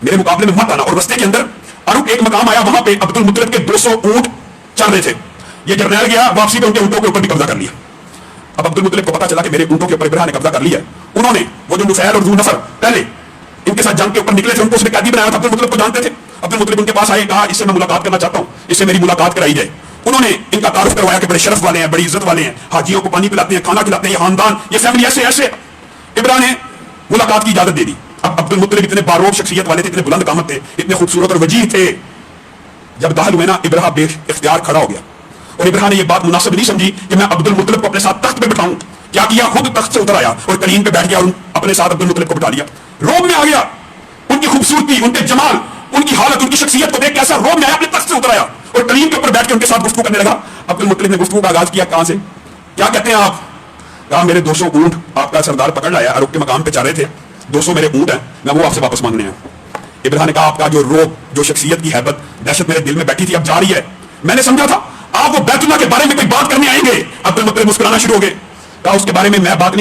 میرے مقابلے میں مت آنا. اور رستے کے اندر ایک مقام آیا, وہاں پہ عبد المطلب کے 200 اونٹ چل رہے تھے. یہ جرنیل گیا واپسی پہ ان کے اونٹوں کے اوپر بھی قبضہ کر لیا. اب عبد المطلب کو پتا چلا کہ میرے اونٹوں کے اوپر ابراہ نے قبضہ کر لیا ہے. انہوں نے وہ جو نفیل اور ذو نفر پہلے ان کے ساتھ جنگ کے اوپر نکلے تھے, ان کو اس نے قیدی بنایا تھا. عبد المطلب کو جانتے تھے. عبد المطلب ان کے پاس آئے, کہا اس سے میں ملاقات کرنا چاہتا ہوں, اس سے میری ملاقات کرائی جائے. انہوں نے ان کا تعارف کروایا کہ بڑے شرف والے ہیں, بڑی عزت والے ہیں, حاجیوں کو پانی پلاتے ہیں, کھانا کھلاتے ہیں, یہ خاندان, یہ فیملی ایسے ایسے. ابراہ نے ملاقات کی اجازت دے دی. اب عبد المطلب اتنے باروب شخصیت والے تھے, اتنے بلند قامت تھے, اتنے خوبصورت اور وجیح تھے. جب داخل ہوئے نا, ابراہ بے اختیار کھڑا ہو گیا. اور ابراہ نے یہ بات مناسب نہیں سمجھی کہ میں عبد المطلب کو اپنے ساتھ تخت پہ بٹھاؤں. کیا کیا, خود تخت سے اتر آیا اور کلین پہ بیٹھ گیا اور اپنے ساتھ عبد المطلب کو بٹھا لیا. روب میں آ گیا. ان کی خوبصورتی, ان کے جمال, ان کی حالت, ان کی شخصیت کو دیکھ کے ایسا روب میں آیا, اپنے تخت سے اتر آیا اور کلین کے اوپر بیٹھ کے ان کے ساتھ گفتگو کرنے لگا. عبد المطلب نے گفتگو کا آغاز کیا, کہاں سے, کیا کہتے ہیں آپ؟ کہا میرے 200 اونٹ آپ کا سردار پکڑ لایا, عرب کے مقام پہ چارے تھے, 200 میرے اونٹ ہیں, میں وہ آپ سے واپس مانگنے ہیں. ابراہ نے کہا آپ کا جو روب, جو شخصیت کی ہیبت, دہشت میرے دل میں بیٹھی تھی, اب جا رہی ہے. میں نے سمجھا تھا آپ وہ بیت اللہ کے بارے میں کوئی بات کرنے آئیں گے. عبد المطلب مسکرانا شروع ہو گئے. کہا اس کے بارے میں بات نہیں